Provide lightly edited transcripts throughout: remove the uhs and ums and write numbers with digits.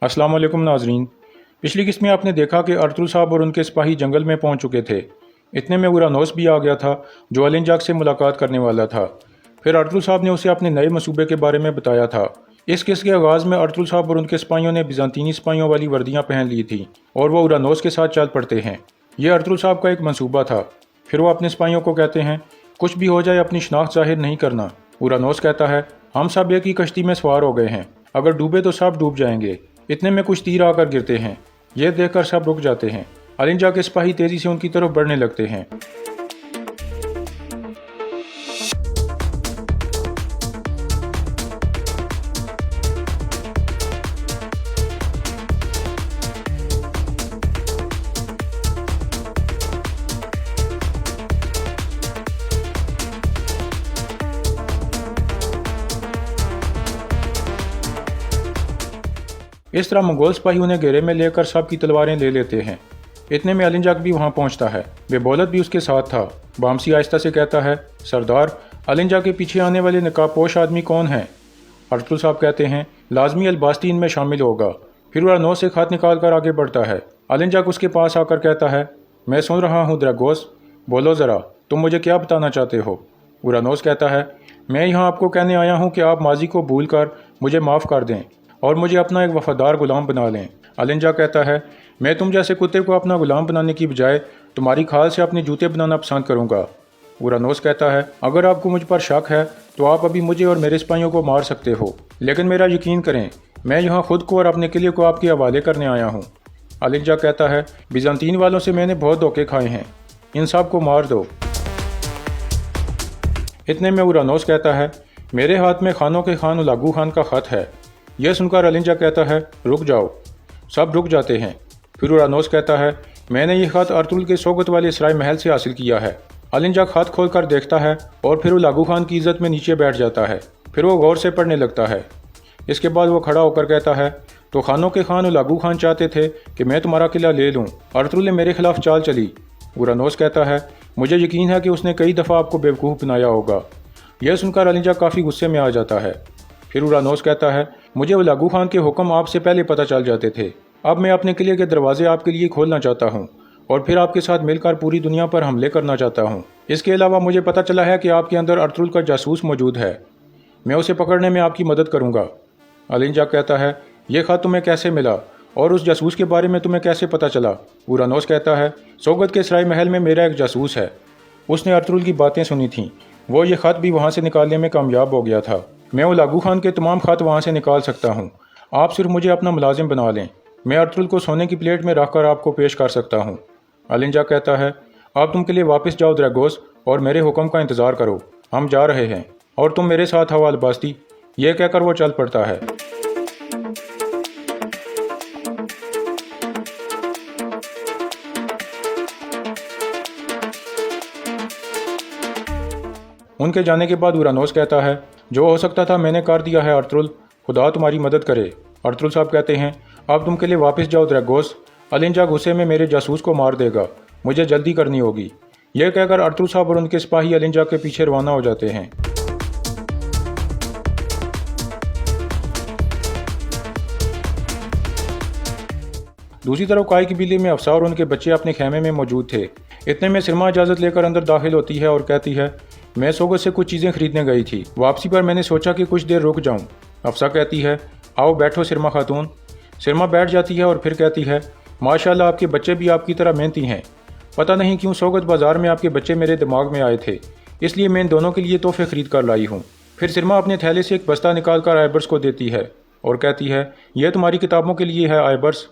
अस्सलाम वालेकुम नाजरीन। पिछली किस्त में आपने देखा कि अर्तुल साहब और उनके सिपाही जंगल में पहुंच चुके थे। इतने में उरानोस भी आ गया था जो अलिंजाक से मुलाकात करने वाला था। फिर अर्तुल साहब ने उसे अपने नए मंसूबे के बारे में बताया था। इस किस्त के आगाज़ में अर्तुल साहब और उनके सिपाहियों ने बिजांतीनी सिपाहियों वाली वर्दियाँ पहन ली थी और वो उरानोस के साथ चल पड़ते हैं। ये अर्तुल साहब का एक मंसूबा था। फिर वो अपने सिपाहियों को कहते हैं, कुछ भी हो जाए अपनी शनाख्त जाहिर नहीं करना। उरानोस कहता है, हम सब एक ही कश्ती में सवार हो गए हैं, अगर डूबे तो सब डूब जाएंगे। इतने में कुछ तीर आकर गिरते हैं। यह देखकर सब रुक जाते हैं। अलिंजा के सिपाही तेजी से उनकी तरफ बढ़ने लगते हैं। इस तरह मंगोल सिपाही उन्हें घेरे में लेकर सब की तलवारें ले लेते हैं। इतने में अलिंजाक भी वहां पहुंचता है। बेबौलत भी उसके साथ था। बामसी आहिस्ता से कहता है, सरदार, अलिंजा के पीछे आने वाले नकाबपोश आदमी कौन है? अर्तुल साहब कहते हैं, लाजमी अलबास्ती इनमें शामिल होगा। फिर वह नौ से खत निकाल कर आगे बढ़ता है। अलिंजाक उसके पास आकर कहता है, मैं सुन रहा हूँ द्रगोस, बोलो ज़रा, तुम मुझे क्या बताना चाहते हो? उरानोस कहता है, मैं यहाँ आपको कहने आया हूँ कि आप माजी को भूल कर मुझे माफ़ कर दें और मुझे अपना एक वफादार गुलाम बना लें। अलिंजा कहता है, मैं तुम जैसे कुत्ते को अपना गुलाम बनाने की बजाय तुम्हारी खाल से अपने जूते बनाना पसंद करूँगा। उरानोस कहता है, अगर आपको मुझ पर शक है तो आप अभी मुझे और मेरे सिपाहियों को मार सकते हो, लेकिन मेरा यकीन करें, मैं यहाँ खुद को और अपने किले को आपके हवाले करने आया हूँ। अलिंजा कहता है, बिजांतीन वालों से मैंने बहुत धोखे खाए हैं, इन सब को मार दो। इतने में उरानोस कहता है, मेरे हाथ में खानों के खान उलागू खान का खत है। यह सुनकर अलिंजा कहता है, रुक जाओ। सब रुक जाते हैं। फिर उरानोस कहता है, मैंने यह खत अर्तुल के सोगत वाले सराय महल से हासिल किया है। अलिंजा खत खोलकर देखता है और फिर उलागू खान की इज्जत में नीचे बैठ जाता है। फिर वो गौर से पढ़ने लगता है। इसके बाद वो खड़ा होकर कहता है, तो खानों के खान उलागू खान चाहते थे कि मैं तुम्हारा किला ले लूँ। अर्तुल ने मेरे खिलाफ चाल चली। उरानोस कहता है, मुझे यकीन है कि उसने कई दफ़ा आपको बेवकूफ़ बनाया होगा। यह सुनकर अलिंजा काफ़ी गुस्से में आ जाता है। फिर उरानोस कहता है, मुझे उलागू खान के हुक्म आपसे पहले पता चल जाते थे। अब मैं अपने किले के दरवाजे आपके लिए खोलना चाहता हूँ और फिर आपके साथ मिलकर पूरी दुनिया पर हमले करना चाहता हूँ। इसके अलावा मुझे पता चला है कि आपके अंदर अर्तुल का जासूस मौजूद है। मैं उसे पकड़ने में आपकी मदद करूँगा। अलिंजा कहता है, यह खत तुम्हें कैसे मिला और उस जासूस के बारे में तुम्हें कैसे पता चला? उरानोस कहता है, सोगत के सराय महल में मेरा एक जासूस है। उसने अर्तुल की बातें सुनी थीं। वो ये खत भी वहाँ से निकालने में कामयाब हो गया था। मैं उलागू खान के तमाम खत वहाँ से निकाल सकता हूँ। आप सिर्फ मुझे अपना मुलाजिम बना लें। मैं अर्तुल को सोने की प्लेट में रखकर आपको पेश कर सकता हूँ। अलिंजा कहता है, आप तुम के लिए वापस जाओ द्रगोस और मेरे हुक्म का इंतज़ार करो। हम जा रहे हैं और तुम मेरे साथ आओ अलबास्ती। यह कहकर वो चल पड़ता है। उनके जाने के बाद उरानोस कहता है, जो हो सकता था मैंने कर दिया है अर्तुल, खुदा तुम्हारी मदद करे। अर्तुल साहब कहते हैं, अब तुम के लिए वापस जाओ द्रगोस। अलिंजा गुस्से में मेरे जासूस को मार देगा, मुझे जल्दी करनी होगी। यह कहकर अर्तुल साहब और उनके सिपाही अलिंजा के पीछे रवाना हो जाते हैं। दूसरी तरफ काय कबीले में अफसा और उनके बच्चे अपने खेमे में मौजूद थे। इतने में सिरमा इजाज़त लेकर अंदर दाखिल होती है और कहती है, मैं सोगत से कुछ चीज़ें खरीदने गई थी। वापसी पर मैंने सोचा कि कुछ देर रुक जाऊं। अफसा कहती है, आओ बैठो सिरमा खातून। सिरमा बैठ जाती है और फिर कहती है, माशाल्लाह आपके बच्चे भी आपकी तरह मेहनती हैं। पता नहीं क्यों सोगत बाज़ार में आपके बच्चे मेरे दिमाग में आए थे, इसलिए मैं इन दोनों के लिए तोहफे खरीद कर लाई हूँ। फिर सिरमा अपने थैले से एक बस्ता निकाल कर आइबर्स को देती है और कहती है, यह तुम्हारी किताबों के लिए है आइबर्स।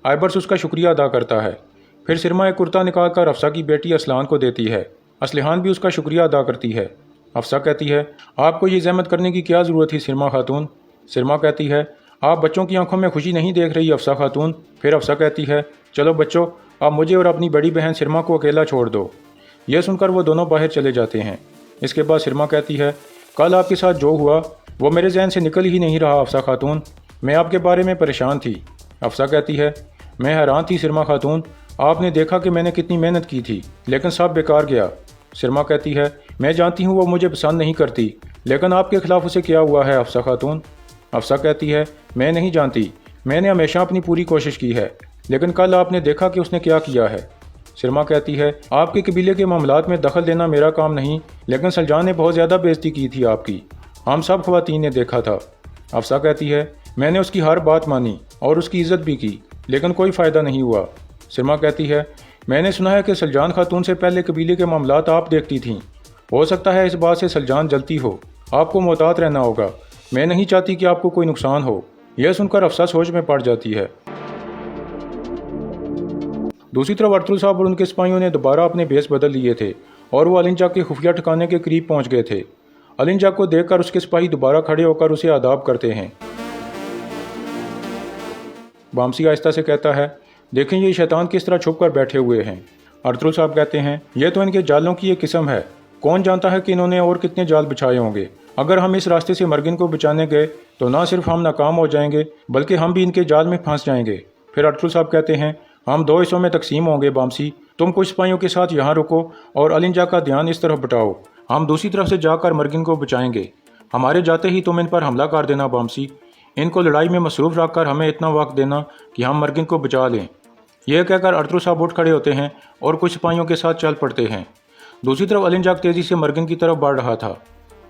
आइबर्स उसका शुक्रिया अदा करता है। फिर सिरमा एक कुर्ता निकाल कर अफसा की बेटी असलान को देती है। असलिहान भी उसका शुक्रिया अदा करती है। अफसा कहती है, आपको ये जहमत करने की क्या ज़रूरत थी सिरमा खातून? सिरमा कहती है, आप बच्चों की आंखों में खुशी नहीं देख रही अफसा खातून। फिर अफसा कहती है, चलो बच्चों, आप मुझे और अपनी बड़ी बहन सिरमा को अकेला छोड़ दो। यह सुनकर वो दोनों बाहर चले जाते हैं। इसके बाद सिरमा कहती है, कल आपके साथ जो हुआ वो मेरे जहन से निकल ही नहीं रहा अफसा खातून। मैं आपके बारे में परेशान थी। अफसा कहती है, मैं हैरान थी सिरमा खातून, आपने देखा कि मैंने कितनी मेहनत की थी, लेकिन सब बेकार गया। सिरमा कहती है, मैं जानती हूँ वो मुझे पसंद नहीं करती, लेकिन आपके खिलाफ उसे क्या हुआ है अफसा खातून? अफसा कहती है, मैं नहीं जानती, मैंने हमेशा अपनी पूरी कोशिश की है, लेकिन कल आपने देखा कि उसने क्या किया है। शर्मा कहती है, आपके कबीले के मामलात में दखल देना मेरा काम नहीं, लेकिन सलजान ने बहुत ज़्यादा बेइज्जती की थी आपकी, हम सब ख्वातीन ने देखा था। अफसा कहती है, मैंने उसकी हर बात मानी और उसकी इज्जत भी की, लेकिन कोई फ़ायदा नहीं हुआ। शर्मा कहती है, मैंने सुना है कि सलजान खातून से पहले कबीले के मामलात आप देखती थीं। हो सकता है इस बात से सलजान जलती हो, आपको मोहतात रहना होगा। मैं नहीं चाहती कि आपको कोई नुकसान हो। यह सुनकर अफसा सोच में पड़ जाती है। दूसरी तरफ अर्तुल साहब और उनके सिपाहियों ने दोबारा अपने भेस बदल लिए थे और वो अलिंजा के खुफिया ठिकाने के करीब पहुंच गए थे। अलिंजा को देखकर उसके सिपाही दोबारा खड़े होकर उसे आदाब करते हैं। बामसी आहिस्ता से कहता है, देखें ये शैतान किस तरह छुप कर बैठे हुए हैं। अर्तुल साहब कहते हैं, यह तो इनके जालों की एक किस्म है, कौन जानता है कि इन्होंने और कितने जाल बिछाए होंगे। अगर हम इस रास्ते से मर्गिन को बचाने गए तो ना सिर्फ हम नाकाम हो जाएंगे, बल्कि हम भी इनके जाल में फंस जाएंगे। फिर अर्तुल साहब कहते हैं, हम 2 हिस्सों में तकसीम होंगे बामसी, तुम कुछ सिपाहियों के साथ यहाँ रुको और अलिंजा का ध्यान इस तरफ बटाओ, हम दूसरी तरफ से जाकर मर्गिन को बचाएंगे। हमारे जाते ही तुम इन पर हमला कर देना बामसी, इनको लड़ाई में मसरूफ़ रखकर हमें इतना वक्त देना कि हम मर्गिन को बचा लें। यह कहकर अर्तुल साहब उठ खड़े होते हैं और कुछ सिपाहियों के साथ चल पड़ते हैं। दूसरी तरफ अलिंजा तेज़ी से मर्गिन की तरफ बढ़ रहा था।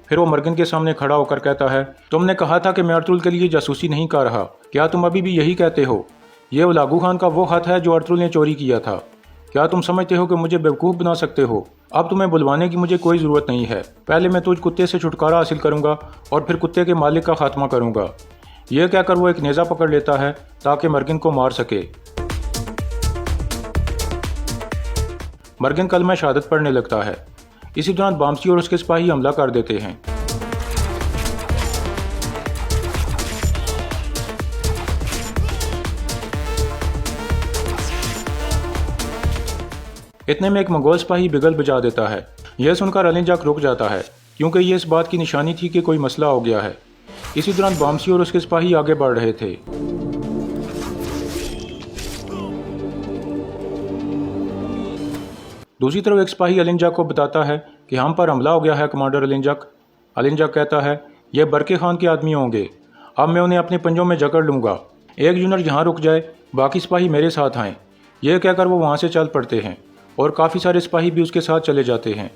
फिर वो मर्गिन के सामने खड़ा होकर कहता है, तुमने कहा था कि मैं अर्तुल के लिए जासूसी नहीं कर रहा, क्या तुम अभी भी यही कहते हो? यह उलागू खान का वो खत है जो अर्तुल ने चोरी किया था। क्या तुम समझते हो कि मुझे बेवकूफ़ बना सकते हो? अब तुम्हें बुलवाने की मुझे कोई ज़रूरत नहीं है। पहले मैं तुझ कुत्ते से छुटकारा हासिल करूंगा और फिर कुत्ते के मालिक का खात्मा करूंगा। यह कहकर वो एक नेज़ा पकड़ लेता है ताकि मर्गिन को मार सके। मर्गिन कलमा शहादत पढ़ने लगता है। इसी दौरान बामसी और उसके सिपाही हमला कर देते हैं। इतने में एक मंगोल सिपाही बिगल बजा देता है। यह सुनकर अलिंजा रुक जाता है क्योंकि यह इस बात की निशानी थी कि कोई मसला हो गया है। इसी दौरान बामसी और उसके सिपाही आगे बढ़ रहे थे। दूसरी तरफ एक सिपाही अलिंजा को बताता है कि हम पर हमला हो गया है कमांडर अलिंजक। अलिंजक कहता है, यह बरके खान के आदमी होंगे, अब मैं उन्हें अपने पंजों में जकड़ लूँगा। एक यूनिट यहाँ रुक जाए, बाकी सिपाही मेरे साथ आएँ। यह कहकर वो वहाँ से चल पड़ते हैं और काफ़ी सारे सिपाही भी उसके साथ चले जाते हैं।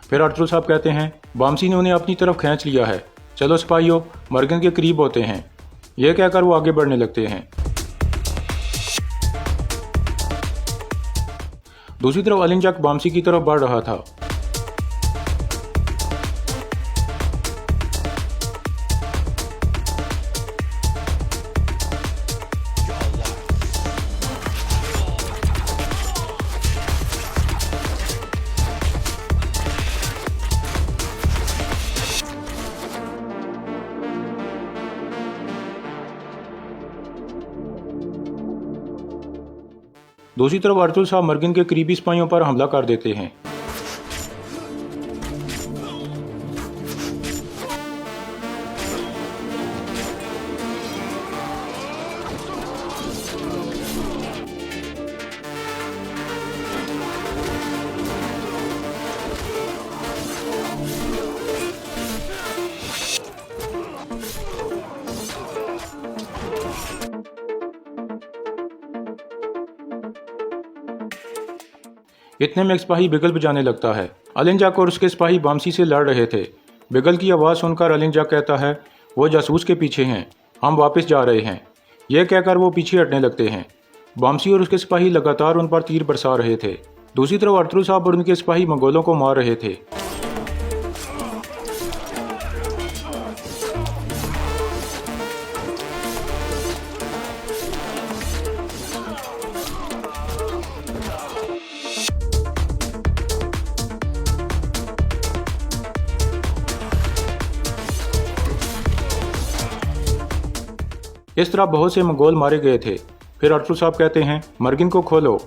फिर अर्तुल साहब कहते हैं, बामसी ने उन्हें अपनी तरफ खींच लिया है, चलो सिपाहियों मर्गिन के करीब होते हैं। यह कहकर वो आगे बढ़ने लगते हैं। दूसरी तरफ अलिंजक बामसी की तरफ बढ़ रहा था। दूसरी तरफ अर्तुल साहब मर्गिन के करीबी सिपाहियों पर हमला कर देते हैं। इतने में एक सिपाही बिगल बजाने लगता है। अलिंजक और उसके सिपाही बामसी से लड़ रहे थे। बिगल की आवाज़ सुनकर अलिंजक कहता है, वो जासूस के पीछे हैं, हम वापस जा रहे हैं। यह कहकर वो पीछे हटने लगते हैं। बामसी और उसके सिपाही लगातार उन पर तीर बरसा रहे थे। दूसरी तरफ अर्तुल साहब और उनके सिपाही मंगोलों को मार रहे थे। इस तरह बहुत से मंगोल मारे गए थे। फिर अर्तुल साहब कहते हैं, मर्गिन को खोलो।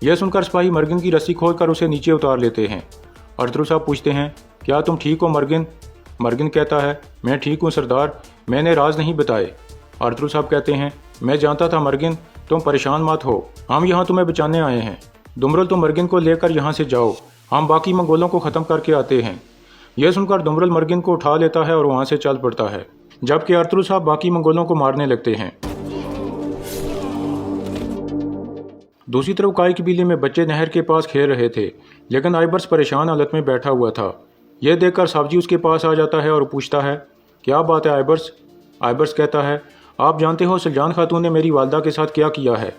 यह सुनकर सिपाही मर्गिन की रस्सी खोलकर उसे नीचे उतार लेते हैं। अर्तुल साहब पूछते हैं, क्या तुम ठीक हो मर्गिन? मर्गिन कहता है, मैं ठीक हूँ सरदार, मैंने राज नहीं बताए। अर्तुल साहब कहते हैं, मैं जानता था मर्गिन, तुम परेशान मत हो, हम यहाँ तुम्हें बचाने आए हैं। दुमरल तुम मर्गिन को लेकर यहाँ से जाओ, हम बाकी मंगोलों को ख़त्म करके आते हैं। यह सुनकर दुमरल मर्गिन को उठा लेता है और वहाँ से चल पड़ता है, जबकि अर्तुल साहब बाकी मंगोलों को मारने लगते हैं। दूसरी तरफ काई कबीले में बच्चे नहर के पास खेल रहे थे, लेकिन आइबर्स परेशान हालत में बैठा हुआ था। यह देखकर सावजी उसके पास आ जाता है और पूछता है, क्या बात है आइबर्स? आइबर्स कहता है, आप जानते हो सुल्जान खातून ने मेरी वालदा के साथ क्या किया है?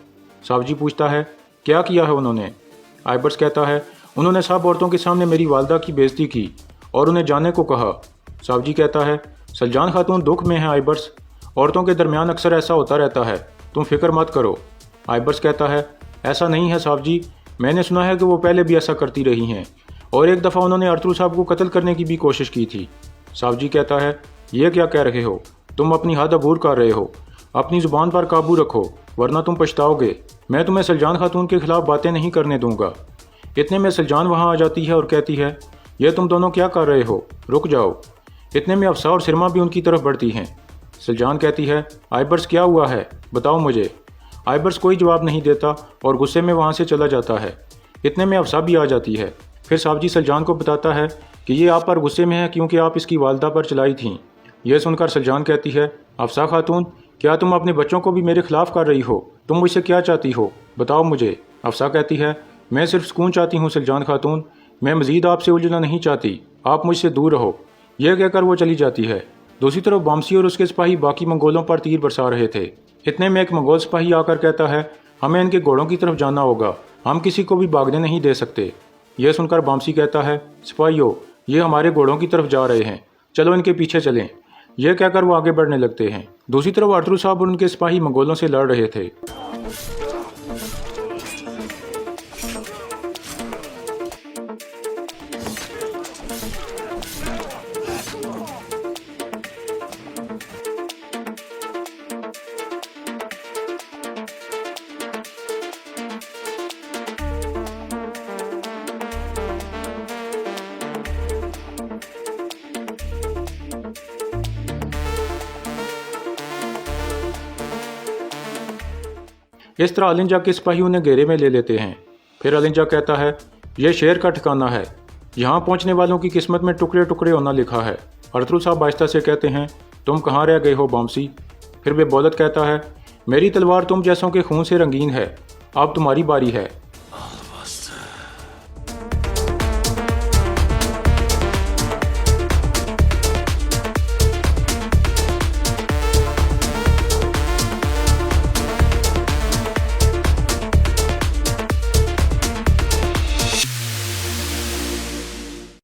सावजी पूछता है, क्या किया है उन्होंने? आइबर्स कहता है, उन्होंने सब औरतों के सामने मेरी वालदा की बेइज्जती की और उन्हें जाने को कहा। सावजी कहता है, सुल्जान खातून दुख में है आइबर्स, औरतों के दरमियान अक्सर ऐसा होता रहता है, तुम फिक्र मत करो। आइबर्स कहता है, ऐसा नहीं है सावजी, मैंने सुना है कि वो पहले भी ऐसा करती रही हैं और एक दफ़ा उन्होंने अर्तुल साहब को कत्ल करने की भी कोशिश की थी। सावजी कहता है, ये क्या कह रहे हो, तुम अपनी हद अबूर कर रहे हो, अपनी ज़ुबान पर काबू रखो वरना तुम पछताओगे। मैं तुम्हें सुल्जान खातून के खिलाफ बातें नहीं करने दूंगा। इतने में सुल्जान वहाँ आ जाती है और कहती है, ये तुम दोनों क्या कर रहे हो, रुक जाओ। इतने में अफसा और सिरमा भी उनकी तरफ बढ़ती हैं। सुल्जान कहती है, आइबर्स क्या हुआ है, बताओ मुझे। आइबर्स कोई जवाब नहीं देता और गुस्से में वहाँ से चला जाता है। इतने में अफसा भी आ जाती है। फिर सावजी सुल्जान को बताता है कि ये आप पर गुस्से में है क्योंकि आप इसकी वालदा पर चलाई थीं। यह सुनकर सुल्जान कहती है, अफसा खातून, क्या तुम अपने बच्चों को भी मेरे खिलाफ कर रही हो? तुम मुझसे क्या चाहती हो, बताओ मुझे। अफसा कहती है, मैं सिर्फ सुकून चाहती हूँ सुल्जान खातून, मैं मजीद आपसे उलझना नहीं चाहती, आप मुझसे दूर रहो। यह कहकर वो चली जाती है। दूसरी तरफ बामसी और उसके सिपाही बाकी मंगोलों पर तीर बरसा रहे थे। इतने में एक मंगोल सिपाही आकर कहता है, हमें इनके घोड़ों की तरफ जाना होगा, हम किसी को भी भागने नहीं दे सकते। यह सुनकर बामसी कहता है, सिपाहियों, ये हमारे घोड़ों की तरफ जा रहे हैं, चलो इनके पीछे चलें। यह कहकर वो आगे बढ़ने लगते हैं। दूसरी तरफ अर्तुल साहब और उनके सिपाही मंगोलों से लड़ रहे थे। इस तरह अलिंजा के सिपाही उन्हें घेरे में ले लेते हैं। फिर अलिंजा कहता है, यह शेर का ठिकाना है, यहाँ पहुँचने वालों की किस्मत में टुकड़े टुकड़े होना लिखा है। अर्तुल साहब आहिस्ता से कहते हैं, तुम कहाँ रह गए हो बामसी? फिर बेबौलत कहता है, मेरी तलवार तुम जैसों के खून से रंगीन है, अब तुम्हारी बारी है।